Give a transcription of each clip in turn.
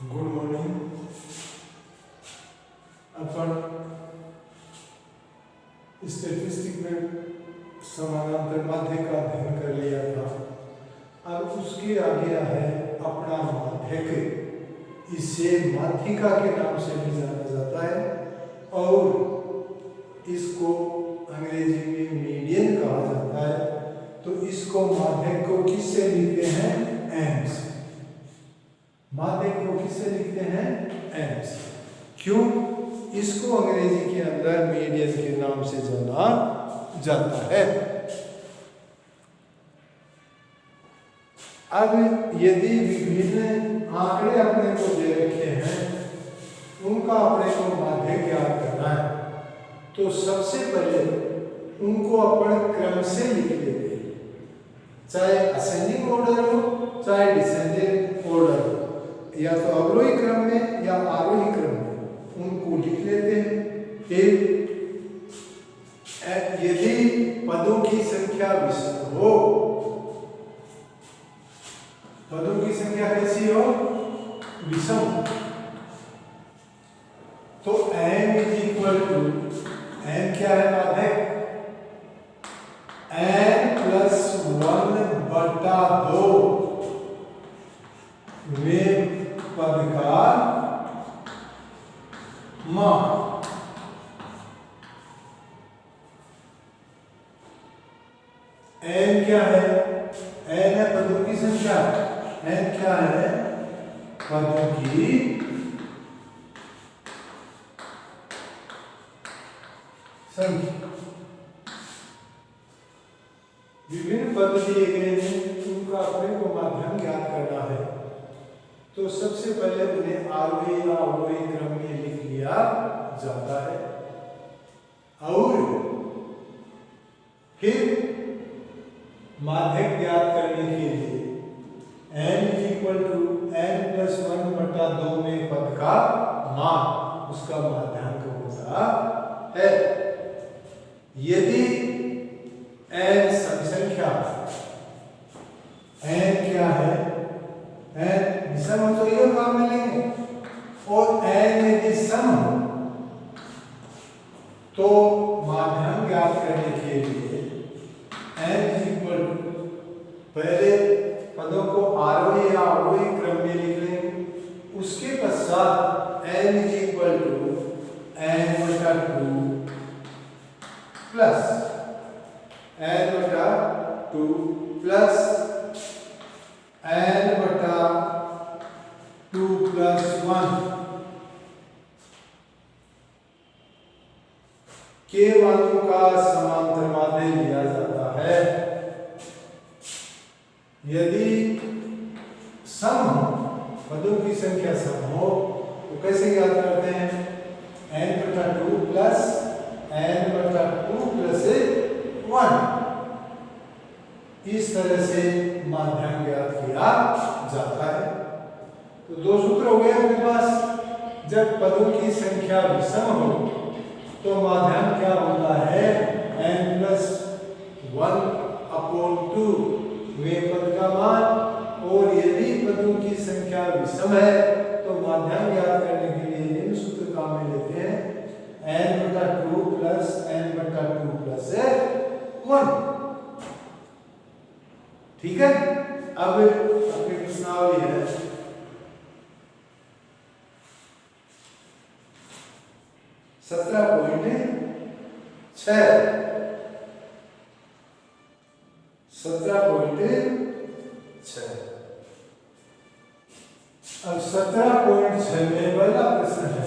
Good morning. अपन statistic में समानांतर माध्य का अध्ययन कर लिया था। अब उसके आगे है अपना माध्यक। इसे माध्यिका के नाम से भी जाना जाता है और इसको अंग्रेजी में मीडियन कहा जाता है। तो इसको माध्यक को किससे लिखते हैं? एम से। माध्यक को किससे लिखते हैं? एम से। क्यों? इसको अंग्रेजी के अंदर मीडियन के नाम से जाना जाता है। अब यदि विभिन्न आंकड़े अपने को दे रखे हैं, उनका अपने को माध्यक ज्ञात करना है, तो सबसे पहले उनको अपन क्रम से लिख लेते हैं, चाहे असेंडिंग ऑर्डर हो चाहे डिसेंडिंग ऑर्डर हो, या तो अवरोही क्रम में या आरोही क्रम में उनको लिख लेते हैं। फिर यदि पदों की संख्या विषम हो, पदों की संख्या कैसी हो? विषम, तो n is equal to n क्या है माध्यक? n प्लस 1/2 में पद का मान। n क्या है? n है पदों की संख्या। n क्या है? पदों की संख्या। विभिन्न पद दिए गए हैं, उनका अपने को माध्यम ज्ञात करना है। तो सबसे पहले उन्हें आरोही या अवरोही क्रम में लिख लिया जाता है और फिर माध्यक ज्ञात करने के लिए n is equal to n plus 1/2 में पद का मान, उसका माध्यांक होता है। यदि n सम संख्या, n क्या है? n विषम हो तो ये काम में लेंगे, और n यदि सम हो तो माध्यम ज्ञात करने के लिए n इज इक्वल टू पहले पदों को आरोही या अवरोही क्रम में लिख लेंगे, उसके पश्चात n is equal to n/2 plus n/2 plus n/2 plus 1 के मानों का समांतर माध्य लिया जाता है। यदि सम हो, पदों की संख्या सम हो, तो कैसे ज्ञात करते हैं? n/2 प्लस n/2 प्लस 1, इस तरह से माध्यम ज्ञात किया जाता है। तो दो सूत्र हो गए अपने पास। जब पदों की संख्या विषम हो तो माध्यम क्या होता है? n+1/2 में पद का मान, और यदि पदों की संख्या विषम है तो माध्यम ज्ञात करने के लिए निम्न सूत्र काम में लेते हैं, n/2 प्लस n/2 प्लस 1। ठीक है। अब अपनी प्रश्नावली है, सत्रह पॉइंट 6। अब 17.6 में पहला प्रश्न है,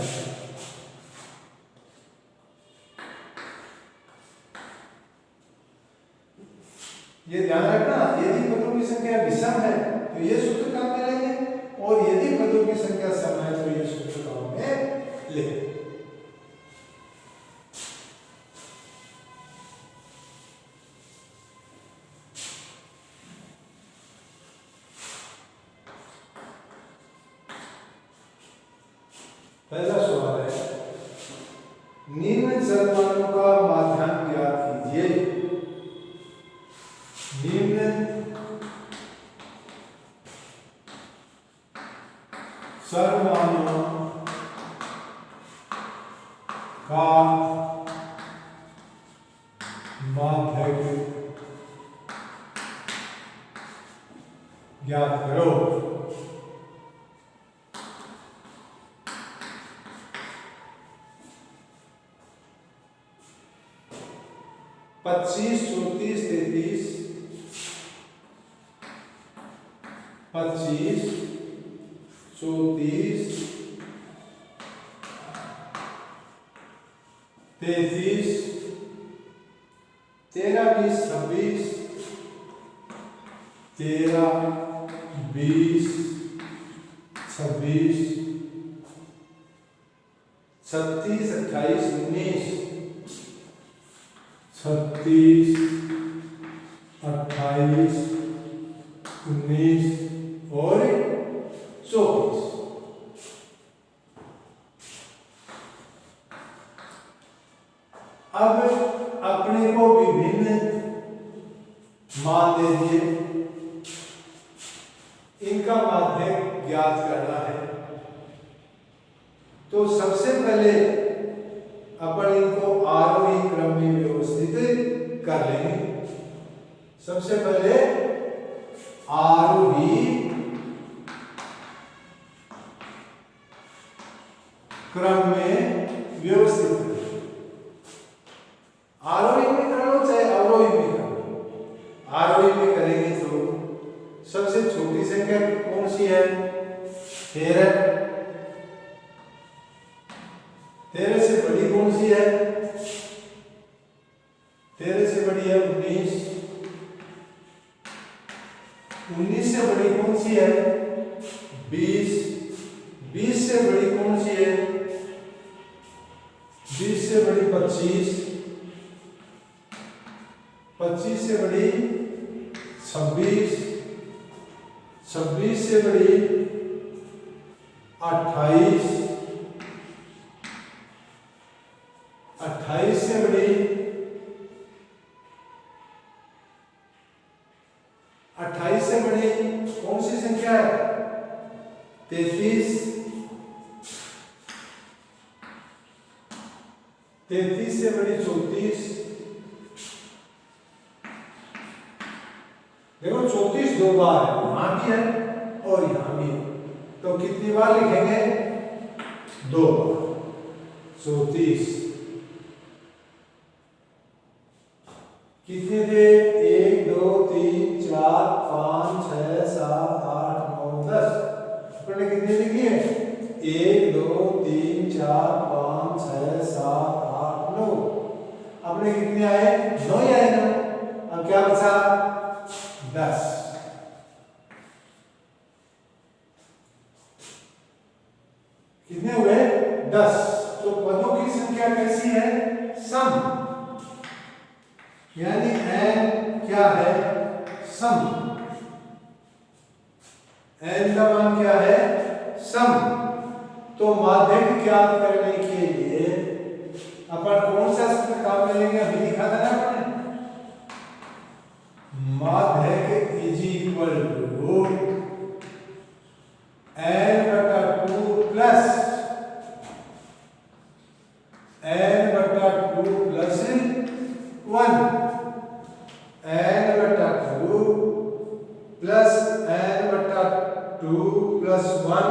ये ध्यान रखना, यदि पदों की संख्या विषम है तो ये सूत्र काम में लेंगे, और यदि पदों की संख्या सम है तो ये सूत्र काम में लेंगे। पहला सवाल है, निम्न चरमानों का माध्यांक ज्ञात कीजिए। निम्न सर्वनाम का माध्यक ज्ञात करो। 25, 34, 33, 25, 34, 33, 13, 20, 26, 13, 20, 26, 36, 28, 19, 36, 28, 19 और 34। अब अपने को विभिन्न मान दे दिए, इनका माध्यक ज्ञात करना है। तो सबसे पहले अपन इनको आरोही क्रम में व्यवस्थित कर लेंगे। सबसे पहले आरोही क्रम में व्यवस्थित करें। आरोही में कर लो चाहे अवरोही में कर लो। आरोही में करेंगे तो सबसे छोटी संख्या कौन सी है? 13। 13 से बड़ी कौन सी है? 13 से बड़ी है 19। 19 से बड़ी कौन सी है? 20। 20 से बड़ी कौन सी है? 20 से बड़ी 25। 25 से बड़ी 26। 26 से बड़ी 28। 28 से बड़ी 28 से बड़ी कौन सी संख्या है? 33। 33 से बड़ी 34। देखो 34 दो बार है, यहां भी है और यहां भी है, तो कितनी बार लिखेंगे? 2 बार। 34 कितने थे? 1 2 3 4 5 6 7 8 9 10। अपने कितने लिखी है? 1 2 3 4 5 6 7 8 9। अपने कितने आए? 9 ही आए ना। अब क्या बचा? 10। कितने हुए? 10। तो पदों की संख्या कैसी है? सम। यानी n क्या है? सम। n का मान क्या है? सम। तो माध्यक ज्ञात करने के लिए अपन कौन सा सूत्र काम में लेंगे? अभी लिखा था ना आपने, माध्यक is equal to n/2 plus n/2 plus 1। n/2 plus n/2 plus 1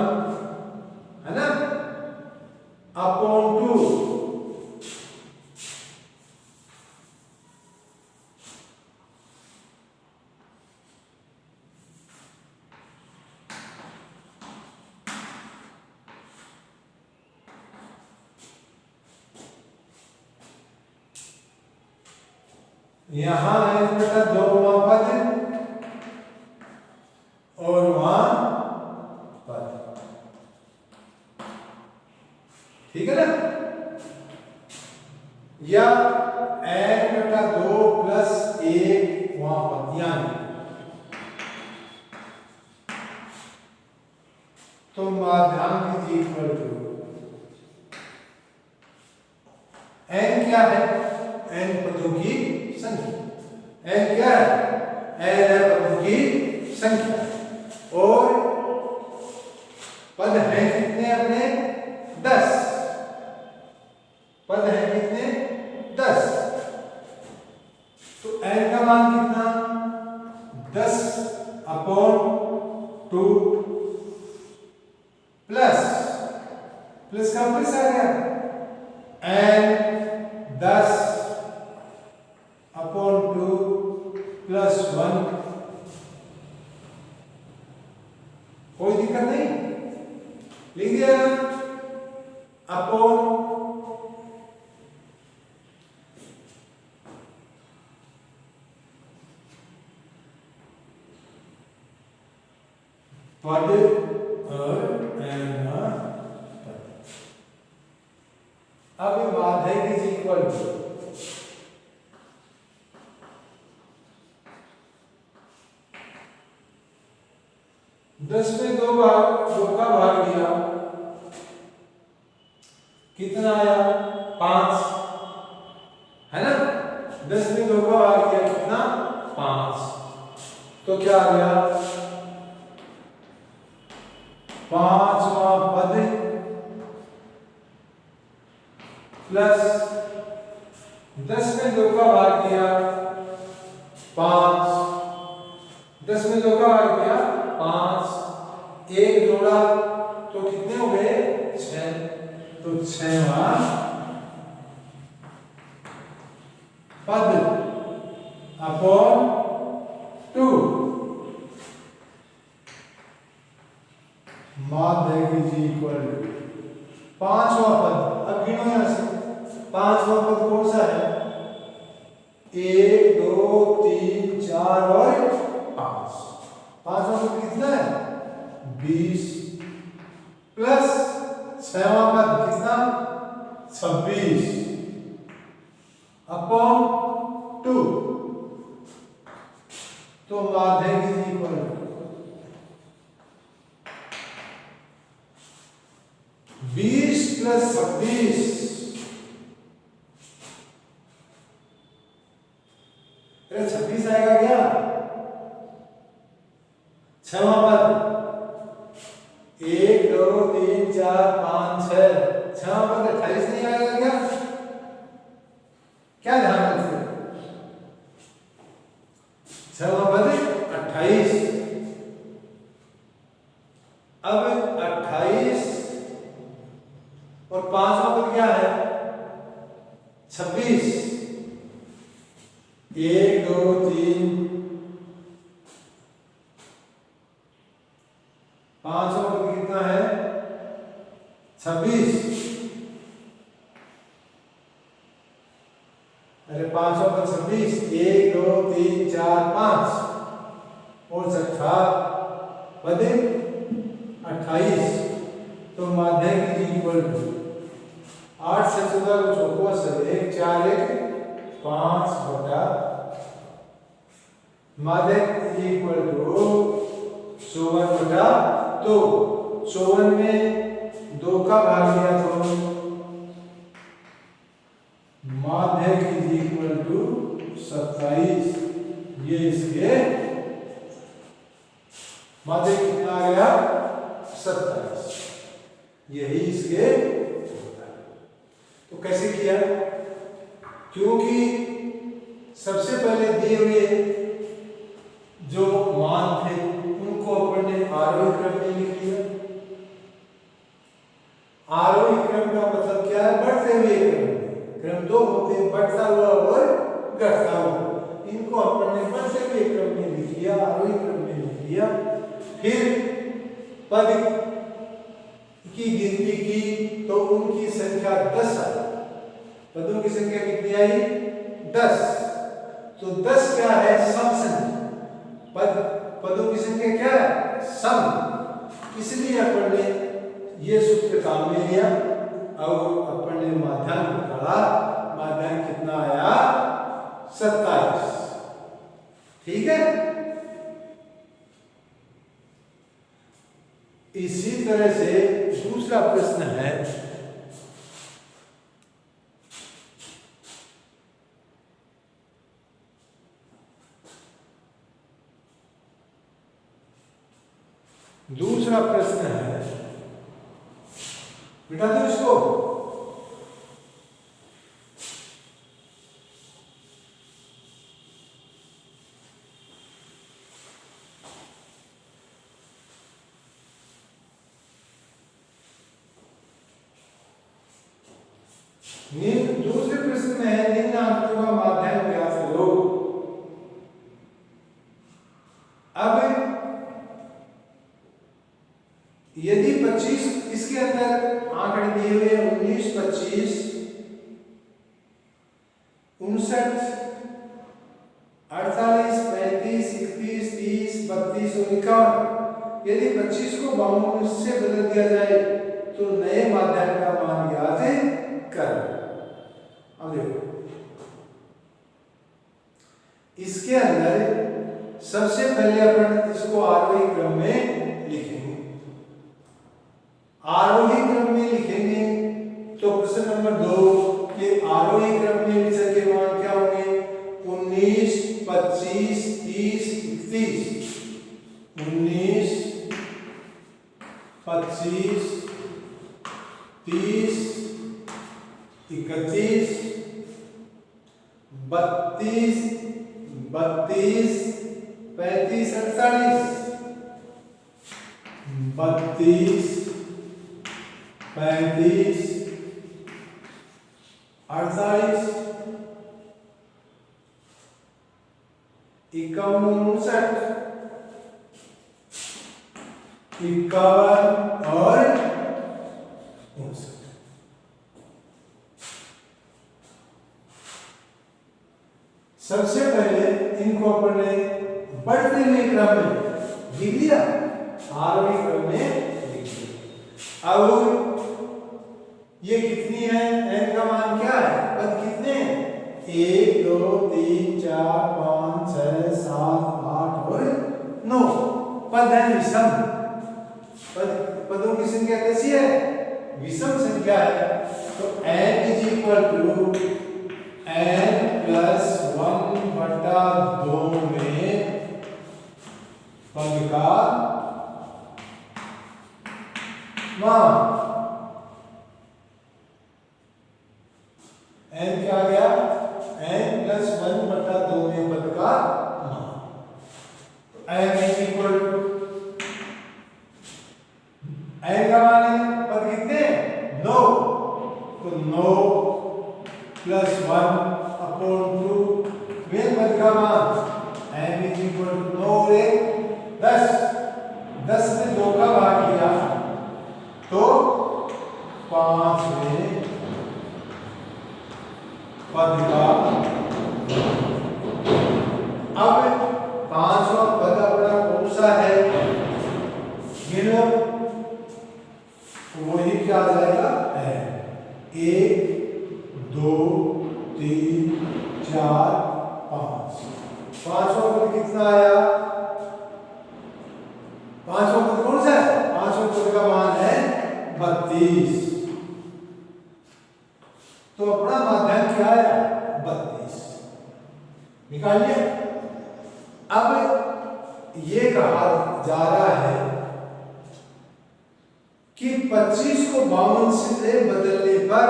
है ना, अपॉन 2। यहां n/2 वहां पद और वहां पद, ठीक है ना? या n/2 प्लस 1 वहां पद, यानी तो माध्यांक इक्वल टू n क्या है? n पदों की संख्या। n क्या है? n है पदों की संख्या। और पद हैं कितने अपने 10, पद हैं कितने 10, तो n का मान कितना 10/2 प्लस प्लस का प्लस आ गया n 10/2 प्लस 1, कोई दिक्कत नहीं, लिख दिया अपॉन पद और n पद। अब माध्यक इज इक्वल टू 10 में 2 का भाग दिया, कितना आया 5, है ना। 10 में 2 का भाग दिया कितना 5, तो क्या आ गया 5वां पद प्लस 10 में 2 का भाग दिया 5, 10 में 2 का भाग दिया 5, एक जोड़ा तो कितने हो गए 6, तो 6वां पद अपॉन 2, माध्यक इज इक्वल टू 5वां पद। अब गिनो यहां से 5वां पद कौन सा है 1 2 3 4 और 5, 5वां पद कितना है 20 प्लस 6वां पद कितना 26 अपॉन 2, तो माध्यक इज इक्वल टू 20 प्लस 26, अरे 26 आएगा क्या 6वां पद 1 2 3 4 5 6, 6वां पद 28 नहीं आएगा क्या, क्या ध्यान रखते 6वां पद 28, अब 28 और 5वां पद क्या है 26, 1 2 3, 5वां पद कितना है 26, अरे 5वां पद 26, 1 2 3 4 5 और 6ठा पद 28, तो माध्यक इज इक्वल टू 8 से 14 को छोड़ो सर 1 4 1 5 बटा, माध्यक इज इक्वल टू 54 बटा 2, 54 में 2 का भाग दिया तो माध्यक इज इक्वल टू 27, ये इसके माध्यक कितना आ गया 27, यही इसके होता है। तो कैसे किया, क्योंकि सबसे पहले दिए हुए जो मान थे उनको अपन ने आरोही क्रम में लिख लिया। आरोही क्रम का मतलब क्या है, बढ़ते हुए क्रम, क्रम दो होते हैं, बढ़ता हुआ और घटता हुआ, इनको अपन ने बढ़ते हुए क्रम में लिख लिया, आरोही क्रम में लिख लिया। फिर पद की गिनती की तो उनकी संख्या 10 आई, पदों की संख्या कितनी आई 10, तो 10 क्या है सम संख्या, पदों की संख्या क्या है सम, इसलिए अपन ने ये सूत्र काम में लिया और अपन ने माध्यान्ह निकाला, माध्यान्ह कितना आया 27, ठीक है। इसी तरह से दूसरा प्रश्न है, दूसरा प्रश्न है मिटा दो इसको। दूसरे प्रश्न में है निम्न आंकड़ों का माध्यम ज्ञात करो। अब यदि 25 इसके अंदर आंकड़े दिए हुए 19, 25, 59, 48, 35, 31, 30, 32 और 51, यदि 25 को 52 से बदल दिया जाए तो नए माध्यम का मान ज्ञात कर। अब देखो इसके अंदर सबसे पहले अपन इसको आरोही क्रम में लिखेंगे। आरोही क्रम में लिखेंगे तो प्रश्न नंबर 2 के आरोही क्रम में विचर के मान क्या होंगे? 19, 25, 30, 31। 19, 25, 30, 31, 32, 32, 35, 48, 32, 35, 48, 51, 51 और 59। सबसे पहले इनको अपन ने बढ़ते हुए क्रम में लिख लिया, आरोही क्रम में लिख लिया। अब ये कितनी है? n का मान क्या है? पद कितने हैं? 1, 2, 3, 4, 5, 6, 7, 8 और 9 पद है विषम। पदों की संख्या कैसी है? विषम संख्या है। तो n = n + 1/2 में पद का मान। n क्या आ गया? n + 1/2 में पद का मान। n का मान है पद कितने? 9। तो 9 + 1/2 में पद का मान n = 9 और 10। 10 में 2 का भाग दिया तो 5 में पद का। अब 5वां पद अपना कौन सा है? गिनो, वही क्या आ जाएगा? है 1, 2, 3, 4, 5। 5वां पद कितना आया? 5वां पद कौन सा है? 5वां पद का मान है 32। तो अपना माध्यम क्या है? 32 निकालिए। अब ये कहा जा रहा है कि 25 को 52 से बदलने पर,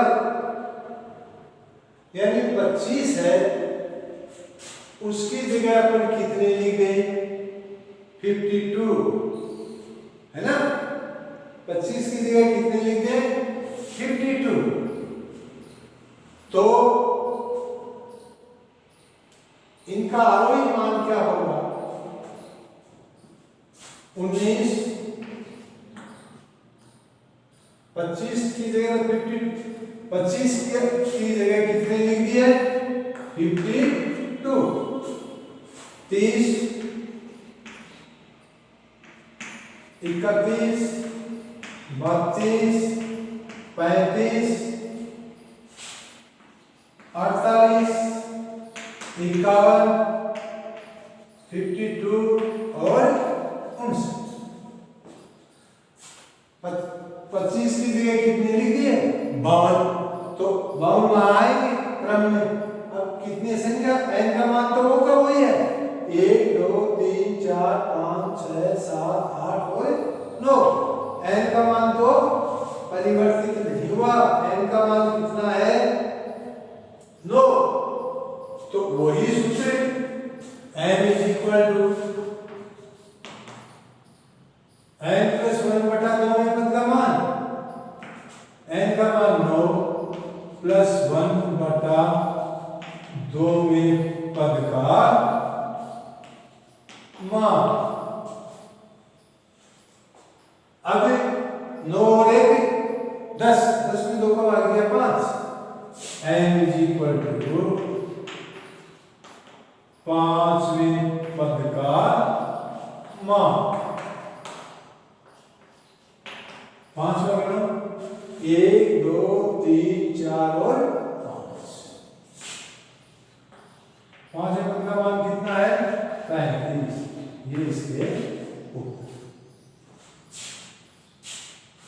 यानी 25 है उसकी जगह पर कितने लिख दें? 52 है ना? 25 की जगह कितने लिख दें? 52। तो इनका आरोही मान क्या होगा? 19, 25 की जगह 25 की जगह कितने लिख दिए? 52। 30, 31, 32, 35, 48, 51, 52 और 59। 25 की जगह कितने लिख दिए? 52। तो 52 आएंगे क्रम में। अब कितने संख्या? n का मान तो होगा वही है 1, 2, 3, 4, 5, 6, 7, 8 और 9। n का मान तो परिवर्तित नहीं। और 1 10, 10 में 2 कब आ गया 5। m इज इक्वल टू 5वें पद का मान। 5वां क्रम 1 2 3 4 और 5। 5वें पद का मान कितना है 35। ये इसके ऊपर।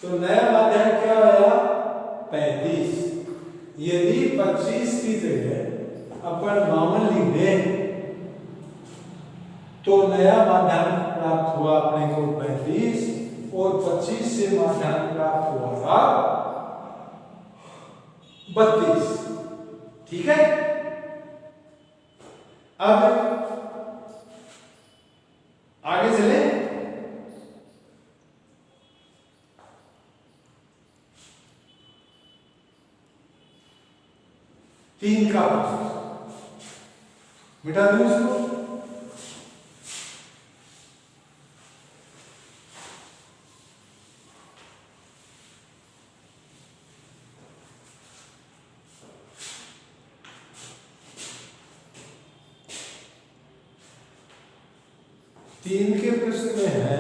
तो नया माध्यक क्या आया 35। यदि 25 की जगह अपन 52 लिख दें तो नया माध्यान्क प्राप्त हुआ अपने को 35 और 25 से माध्यान्क प्राप्त हुआ था 32। ठीक है। अब आगे चले। तीन का मिटा दूं इसको। तीन के प्रश्न में है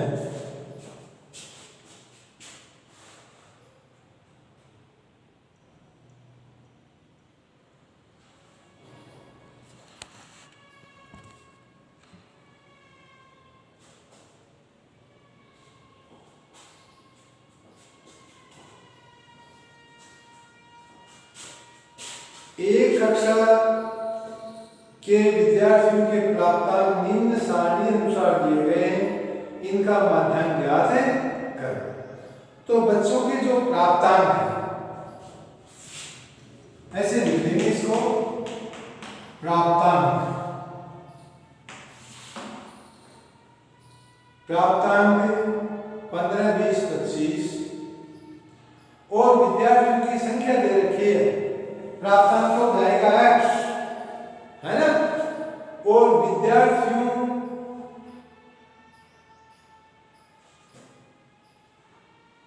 एक कक्षा के विद्यार्थियों के प्राप्तांक निम्न सारणी अनुसार दिए गए हैं, इनका माध्यान्क ज्ञात है करो। तो बच्चों के जो प्राप्तांक है ऐसे लिख देंगे इसको। प्राप्तांक 15 20 25 और विद्यार्थियों की संख्या दे रखी है। प्राप्तांक हो जाएगा x, है ना। और विद्यार्थियों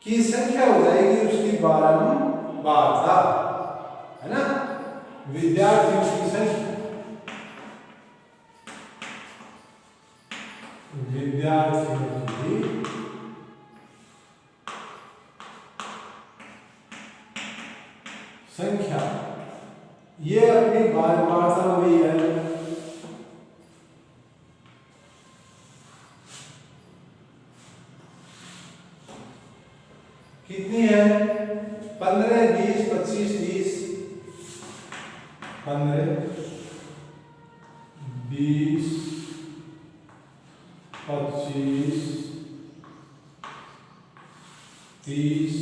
की संख्या हो जाएगी उसकी बारंबारता, है ना। विद्यार्थियों की संख्या ये अपनी बारंबारता हुई है। कितनी है 15 20 25 30। 15 20 25 30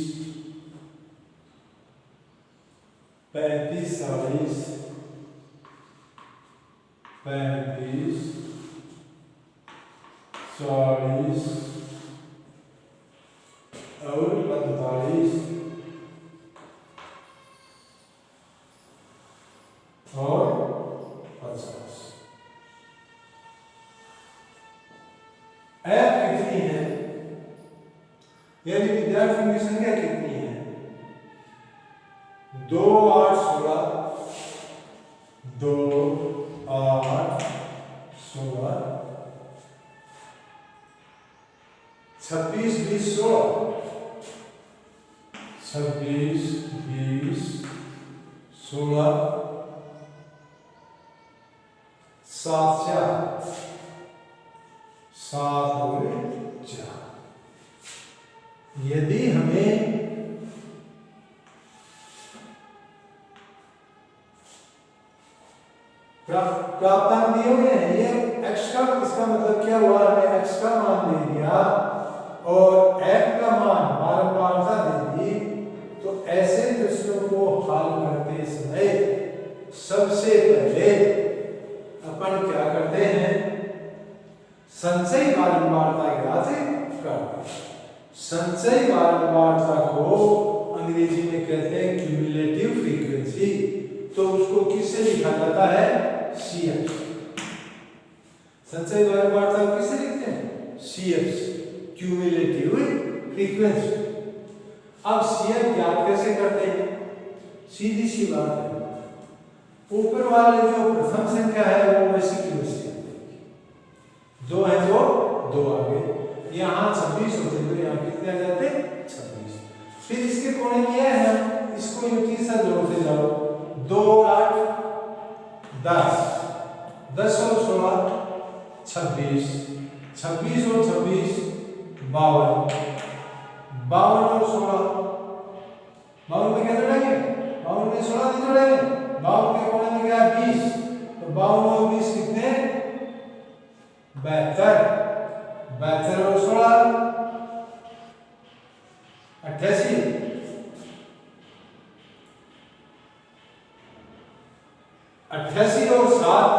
35 40 35 40 और 45 और 50। ऐप कितनी है, यानी विद्यार्थियों की संख्या कितनी है 2 8 16 2 8 16 26 20 16 26 20 16 7 4 7 और 4। यदि हमें प्राप्तांक दिए हुए हैं, ये x का, इसका मतलब क्या हुआ, हमें x का मान दे दिया और f का मान बारंबारता दे दी। तो ऐसे प्रश्नों को हल करते समय सबसे पहले अपन क्या करते हैं, संचयी बारंबारता ज्ञात करते हैं। संचयी बारंबारता को अंग्रेजी में कहते हैं क्यूमुलेटिव फ्रीक्वेंसी। तो उसको किससे लिखा जाता है, CF। संचयी बारंबारता को किससे लिखते हैं, CF, क्यूमुलेटिव फ्रीक्वेंसी। अब CF ज्ञात कैसे करते हैं? सीधी सी बात है, ऊपर वाले जो प्रथम संख्या है वो वैसी की वैसी आएगी। 2 है तो 2 आ गए, यहाँ 26 होते तो यहाँ कितने आ जाते? 26। फिर इसके कोने किया है ना, इसको युक्ति से जोड़ते जाओ। 2 8 10, 10 और 16 26, 26 और 26 52, 52 और 16, 52 में क्या जोड़ेंगे? 52 में 16 नहीं जोड़ेंगे, 52 के कोने में क्या है? 20, तो 52 और 20 कितने? 72, 72 और 16 88, 88 और 7,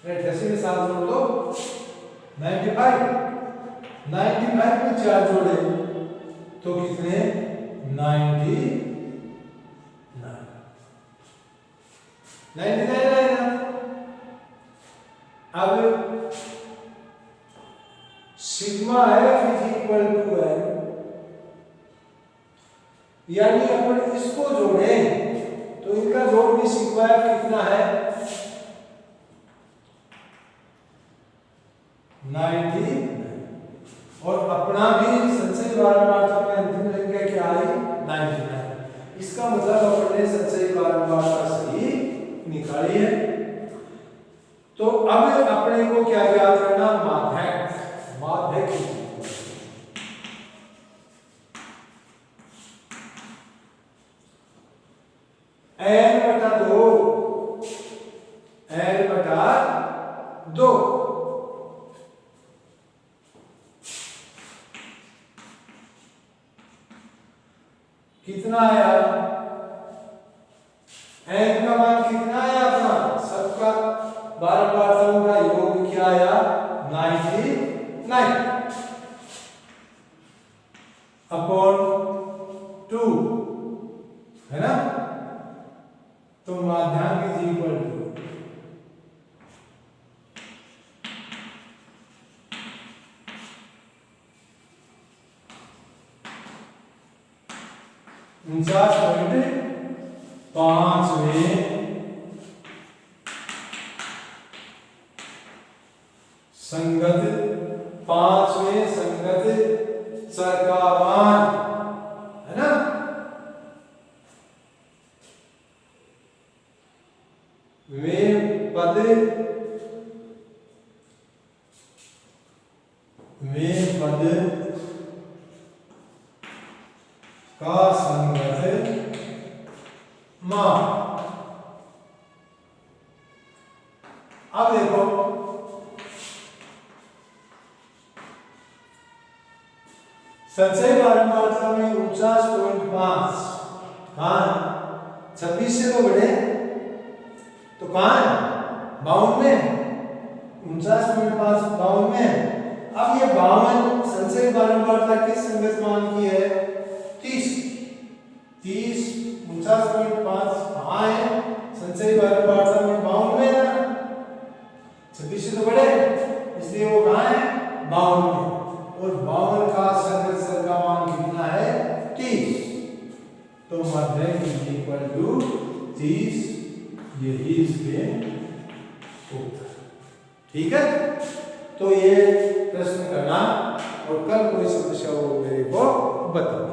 88 में 7 जोड़ दो 95, 95 में 4 जोड़े तो कितने? 99 आएगा। अब sigma f is equal to है, यानी अपन इसको जोड़ें तो इनका जोड़ भी सिग्मा f कितना है? 90, और अपना भी संचयी बारंबारता में अंतिम संख्या क्या आई? 99। इसका मतलब अपने संचयी बारंबारता सही निकाली है। तो अब अपने को क्या ज्ञात करना? माध्यक। माध्यक n/2, n/2 कितना आया? n का मान कितना आया? अपना सबका बारंबारताओं का योग क्या आया? 99 अपॉन 2 है ना। तो माध्यांक इज इक्वल टू 49.5वें संगत, 5वें संगत चर का मान है ना। वे पद का संगत मान। अब देखो संचय बारंबारता में 49.5 कहां? 26 से तो बड़े तो कहां? 52 में, 49.5 52 में। अब ये 52 संचय बारंबारता किस संगत मान की है? 30, 49.5 कहां है? संचय बारंबारता में 52 में ना, 26 से तो बड़े, इसलिए वो कहां है? 52 में। और 52 का संगत चर का मान कितना है? 30। तो माध्यक इज इक्वल टू 30, यही इसके उत्तर। ठीक है, तो ये प्रश्न करना और कल कोई समस्या हो मेरे को बताओ।